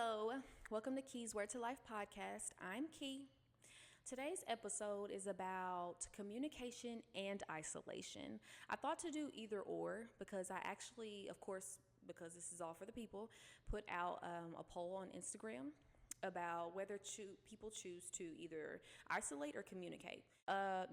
Hello, welcome to KeysWord2Life Podcast. I'm Key. Today's episode is about communication and isolation. I thought to do either or because I actually, of course, because this is all for the people, put out a poll on Instagram about whether people choose to either isolate or communicate.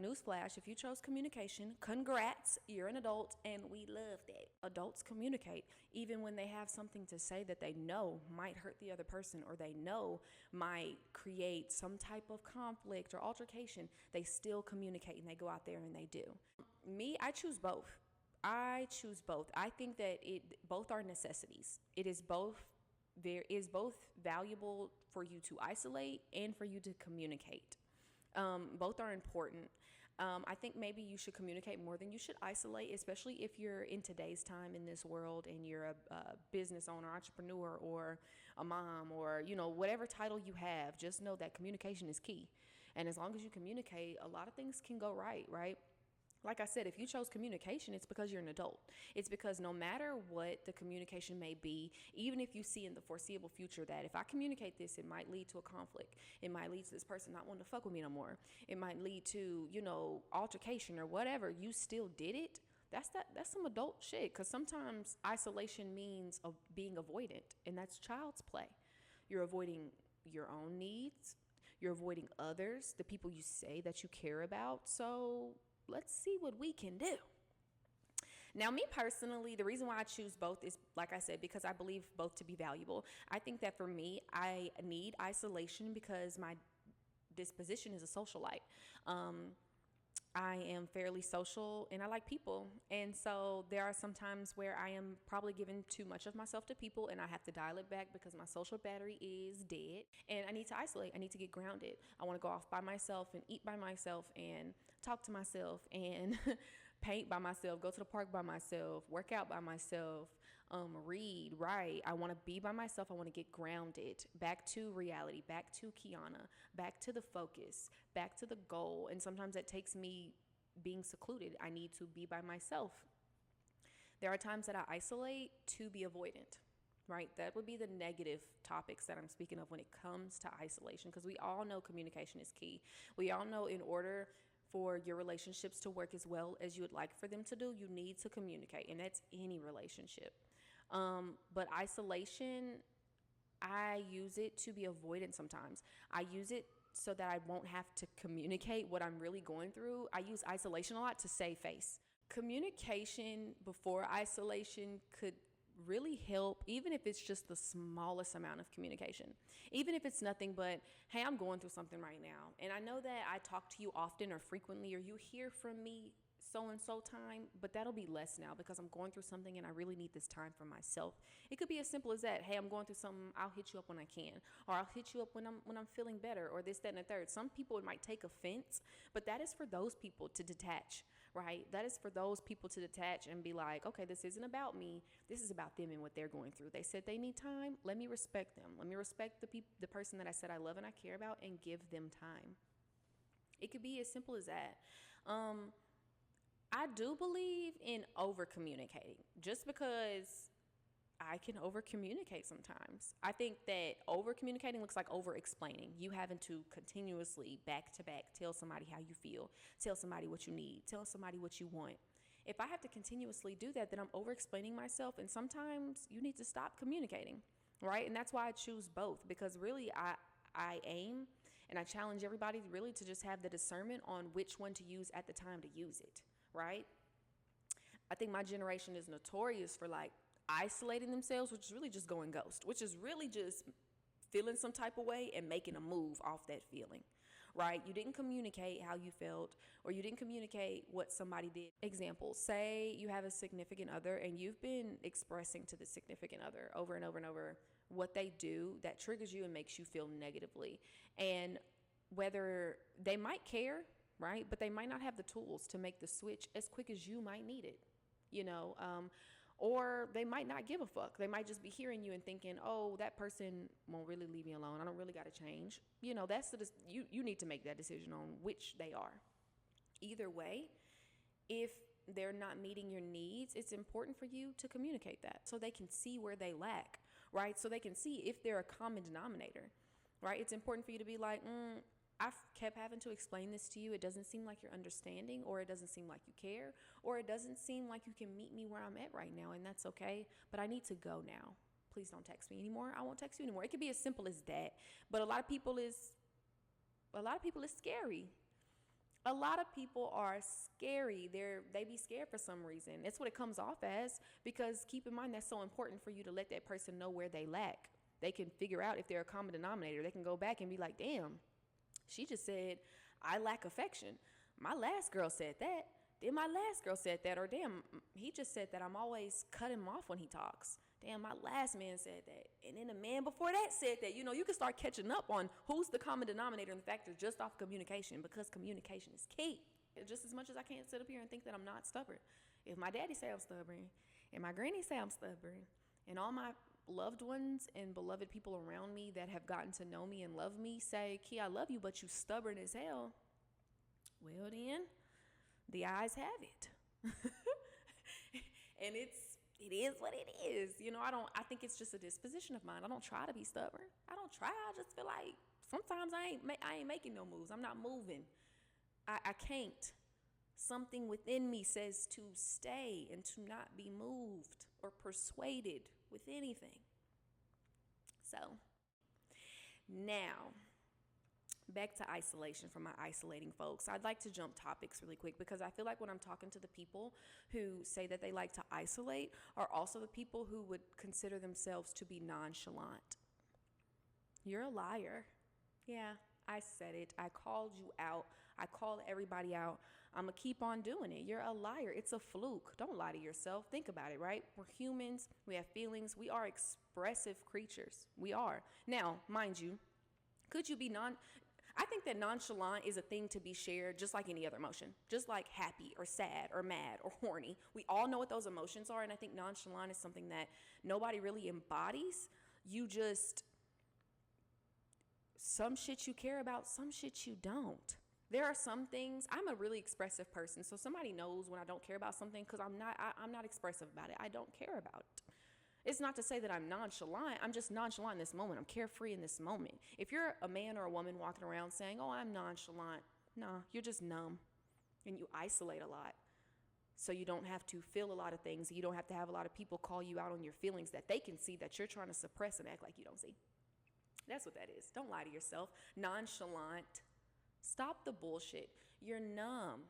Newsflash, if you chose communication, congrats, you're an adult and we love that. Adults communicate even when they have something to say that they know might hurt the other person or they know might create some type of conflict or altercation. They still communicate and they go out there and they do. Me, I choose both. I think that both are necessities. There is both valuable for you to isolate and for you to communicate. Both are important. I think maybe you should communicate more than you should isolate, especially if you're in today's time in this world and you're a business owner, entrepreneur, or a mom, or, whatever title you have. Just know that communication is key. And as long as you communicate, a lot of things can go right? Like I said, if you chose communication, it's because you're an adult. It's because no matter what the communication may be, even if you see in the foreseeable future that if I communicate this, it might lead to a conflict. It might lead to this person not wanting to fuck with me no more. It might lead to, altercation or whatever. You still did it. That's some adult shit. Because sometimes isolation means being avoidant, and that's child's play. You're avoiding your own needs. You're avoiding others, the people you say that you care about. So let's see what we can do. Now, me personally, the reason why I choose both is, like I said, because I believe both to be valuable. I think that for me, I need isolation because my disposition is a socialite. I am fairly social and I like people. And so there are some times where I am probably giving too much of myself to people and I have to dial it back because my social battery is dead and I need to isolate. I need to get grounded. I want to go off by myself and eat by myself and talk to myself and paint by myself, go to the park by myself, work out by myself, read, write. I want to be by myself. I want to get grounded, back to reality, back to Kiana, back to the focus, back to the goal. And sometimes that takes me being secluded. I need to be by myself. There are times that I isolate to be avoidant, right? That would be the negative topics that I'm speaking of when it comes to isolation, because we all know communication is key. We all know in order for your relationships to work as well as you would like for them to do, you need to communicate, and that's any relationship. But isolation, I use it to be avoidant sometimes. I use it so that I won't have to communicate what I'm really going through. I use isolation a lot to save face. Communication before isolation could really help, even if it's just the smallest amount of communication. Even if it's nothing but, hey, I'm going through something right now. And I know that I talk to you often or frequently, or you hear from me so-and-so time, but that'll be less now because I'm going through something and I really need this time for myself. It could be as simple as that. Hey, I'm going through something. I'll hit you up when I can, or I'll hit you up when I'm feeling better, or this, that, and the third. Some people, it might take offense, but that is for those people to detach, right? That is for those people to detach and be like, okay, this isn't about me. This is about them and what they're going through. They said they need time. Let me respect them. Let me respect the person that I said I love and I care about and give them time. It could be as simple as that. I do believe in over communicating just because I can over communicate sometimes. I think that over communicating looks like over explaining. You having to continuously back to back tell somebody how you feel, tell somebody what you need, tell somebody what you want. If I have to continuously do that, then I'm over explaining myself. And sometimes you need to stop communicating, right? And that's why I choose both, because really I aim and I challenge everybody really to just have the discernment on which one to use at the time to use it. Right? I think my generation is notorious for isolating themselves, which is really just going ghost, which is really just feeling some type of way and making a move off that feeling, right? You didn't communicate how you felt, or you didn't communicate what somebody did. Example, say you have a significant other and you've been expressing to the significant other over and over and over what they do that triggers you and makes you feel negatively. And whether they might care, right? But they might not have the tools to make the switch as quick as you might need it, or they might not give a fuck. They might just be hearing you and thinking, oh, that person won't really leave me alone. I don't really got to change. That's you need to make that decision on which they are. Either way, if they're not meeting your needs, it's important for you to communicate that so they can see where they lack, right? So they can see if they're a common denominator, right? It's important for you to be like, I've kept having to explain this to you. It doesn't seem like you're understanding, or it doesn't seem like you care, or it doesn't seem like you can meet me where I'm at right now, and that's okay. But I need to go now. Please don't text me anymore. I won't text you anymore. It could be as simple as that. But a lot of people is scary. A lot of people are scary. They be scared for some reason. That's what it comes off as, because keep in mind that's so important for you to let that person know where they lack. They can figure out if they're a common denominator. They can go back and be like, damn, she just said, I lack affection. My last girl said that. Then my last girl said that. Or damn, he just said that I'm always cut him off when he talks. Damn, my last man said that. And then the man before that said that. You know, you can start catching up on who's the common denominator and the factor just off communication, because communication is key. Just as much as I can't sit up here and think that I'm not stubborn. If my daddy say I'm stubborn, and my granny say I'm stubborn, and all my loved ones and beloved people around me that have gotten to know me and love me say, Key, I love you, but you stubborn as hell. Well then, the eyes have it. And it is what it is. You know, I think it's just a disposition of mine. I don't try to be stubborn. I don't try. I just feel like sometimes I ain't making no moves. I'm not moving. I can't. Something within me says to stay and to not be moved or persuaded with anything. So now, back to isolation for my isolating folks. I'd like to jump topics really quick, because I feel like when I'm talking to the people who say that they like to isolate are also the people who would consider themselves to be nonchalant. You're a liar. Yeah, I said it. I called you out. I called everybody out. I'm going to keep on doing it. You're a liar. It's a fluke. Don't lie to yourself. Think about it, right? We're humans. We have feelings. We are expressive creatures. We are. Now, mind you, could you be I think that nonchalant is a thing to be shared just like any other emotion, just like happy or sad or mad or horny. We all know what those emotions are, and I think nonchalant is something that nobody really embodies. You just, some shit you care about, some shit you don't. There are some things, I'm a really expressive person, so somebody knows when I don't care about something, because I'm not expressive about it. I don't care about it. It's not to say that I'm nonchalant. I'm just nonchalant in this moment. I'm carefree in this moment. If you're a man or a woman walking around saying, oh, I'm nonchalant, no, you're just numb, and you isolate a lot. So you don't have to feel a lot of things. You don't have to have a lot of people call you out on your feelings that they can see that you're trying to suppress and act like you don't see. That's what that is. Don't lie to yourself. Nonchalant. Stop the bullshit. You're numb.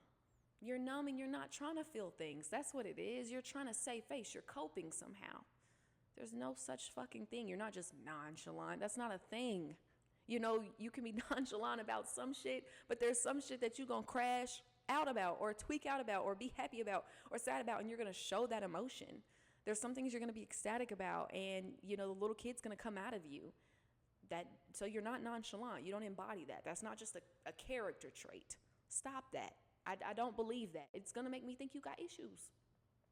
You're numb and you're not trying to feel things. That's what it is. You're trying to save face. You're coping somehow. There's no such fucking thing. You're not just nonchalant. That's not a thing. You know, you can be nonchalant about some shit, but there's some shit that you're going to crash out about or tweak out about or be happy about or sad about, and you're going to show that emotion. There's some things you're going to be ecstatic about, and, you know, the little kid's going to come out of you. So you're not nonchalant. You don't embody that. That's not just a character trait. Stop that. I don't believe that. It's going to make me think you got issues.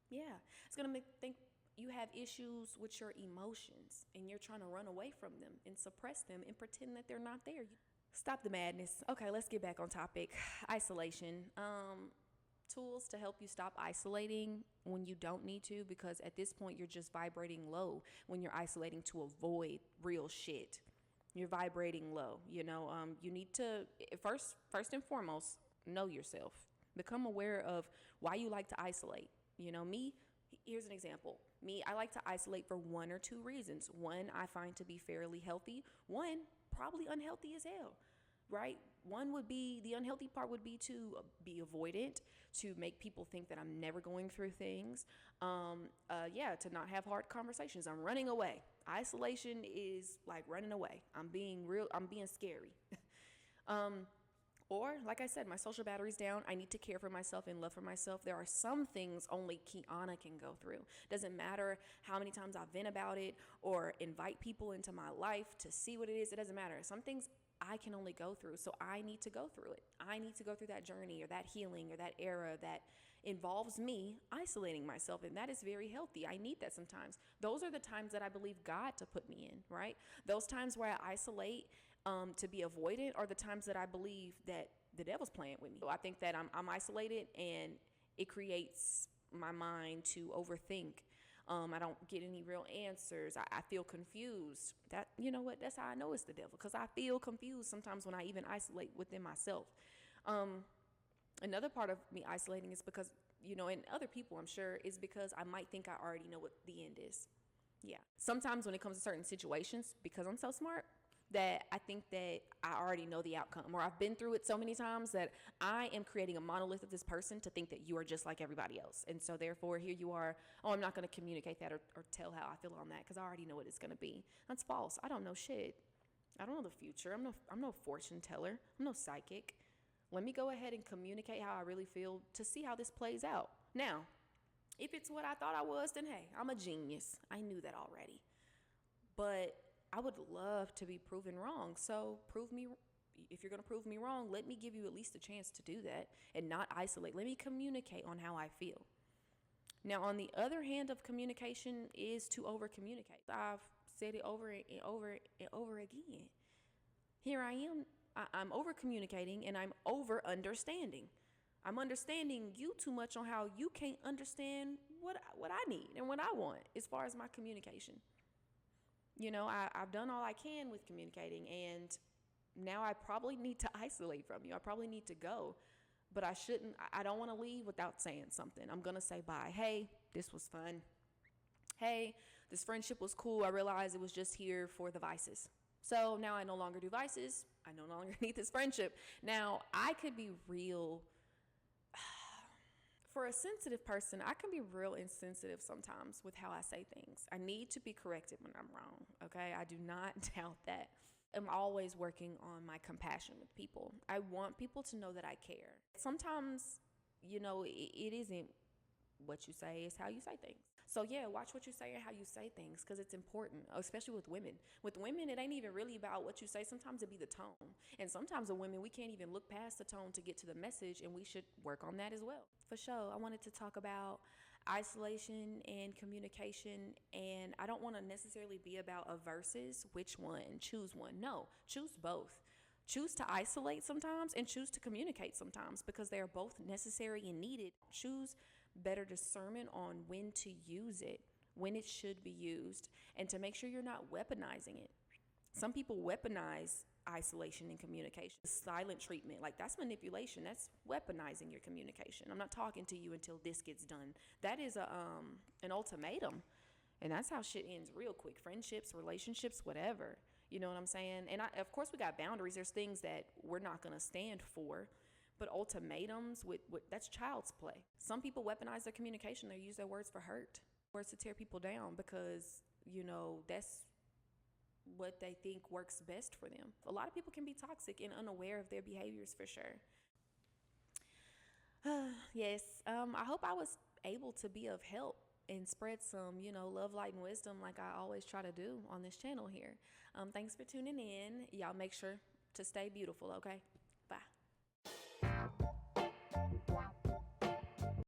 Yeah. It's going to make me think you have issues with your emotions and you're trying to run away from them and suppress them and pretend that they're not there. Stop the madness. Okay, let's get back on topic. Isolation. Tools to help you stop isolating when you don't need to, because at this point you're just vibrating low when you're isolating to avoid real shit. You're vibrating low. You know, you need to first and foremost know yourself. Become aware of why you like to isolate. You know, here's an example. I like to isolate for one or two reasons. One, I find to be fairly healthy. One, probably unhealthy as hell, right? The unhealthy part would be to be avoidant, to make people think that I'm never going through things. To not have hard conversations. I'm running away. Isolation is like running away. I'm being scary. Or, like I said, my social battery's down. I need to care for myself and love for myself. There are some things only Kiana can go through. Doesn't matter how many times I vent about it or invite people into my life to see what it is. It doesn't matter. Some things I can only go through, so I need to go through it. I need to go through that journey or that healing or that era that involves me isolating myself, and that is very healthy. I need that sometimes. Those are the times that I believe God to put me in, right? Those times where I isolate to be avoidant are the times that I believe that the devil's playing with me. So I think that I'm isolated, and it creates my mind to overthink I don't get any real answers. I feel confused. That, you know what, that's how I know it's the devil, because I feel confused sometimes when I even isolate within myself. Another part of me isolating is because, and other people, I'm sure, is because I might think I already know what the end is. Yeah. Sometimes when it comes to certain situations, because I'm so smart, that I think that I already know the outcome, or I've been through it so many times that I am creating a monolith of this person to think that you are just like everybody else. And so therefore here you are, I'm not going to communicate that or tell how I feel on that because I already know what it's going to be. That's false. I don't know shit. I don't know the future. I'm no fortune teller. I'm no psychic. Let me go ahead and communicate how I really feel to see how this plays out. Now, if it's what I thought I was, then hey, I'm a genius. I knew that already. But I would love to be proven wrong. So if you're going to prove me wrong, let me give you at least a chance to do that and not isolate. Let me communicate on how I feel. Now, on the other hand of communication is to over communicate. I've said it over and over and over again. Here I am. I'm over communicating and I'm over understanding. I'm understanding you too much on how you can't understand what I need and what I want as far as my communication. I've done all I can with communicating, and now I probably need to isolate from you. I probably need to go, but I don't want to leave without saying something. I'm going to say bye. Hey, this was fun. Hey, this friendship was cool. I realized it was just here for the vices. So now I no longer do vices. I no longer need this friendship. Now, I could be real. For a sensitive person, I can be real insensitive sometimes with how I say things. I need to be corrected when I'm wrong, okay? I do not doubt that. I'm always working on my compassion with people. I want people to know that I care. Sometimes, it isn't what you say, it's how you say things. So yeah, watch what you say and how you say things, because it's important, especially with women. With women, it ain't even really about what you say. Sometimes it be the tone. And sometimes with women, we can't even look past the tone to get to the message, and we should work on that as well. For sure, I wanted to talk about isolation and communication, and I don't want to necessarily be about a versus, which one, choose one. No, choose both. Choose to isolate sometimes and choose to communicate sometimes, because they are both necessary and needed. Choose better discernment on when to use it, when it should be used, and to make sure you're not weaponizing it. Some people weaponize isolation and communication. Silent treatment, like that's manipulation. That's weaponizing your communication. I'm not talking to you until this gets done. That is an ultimatum. And that's how shit ends real quick. Friendships, relationships, whatever. You know what I'm saying? And of course we got boundaries. There's things that we're not going to stand for. But ultimatums, that's child's play. Some people weaponize their communication. They use their words for hurt, words to tear people down, because, that's what they think works best for them. A lot of people can be toxic and unaware of their behaviors, for sure. Yes, I hope I was able to be of help and spread some, love, light, and wisdom like I always try to do on this channel here. Thanks for tuning in. Y'all make sure to stay beautiful, okay? Bye.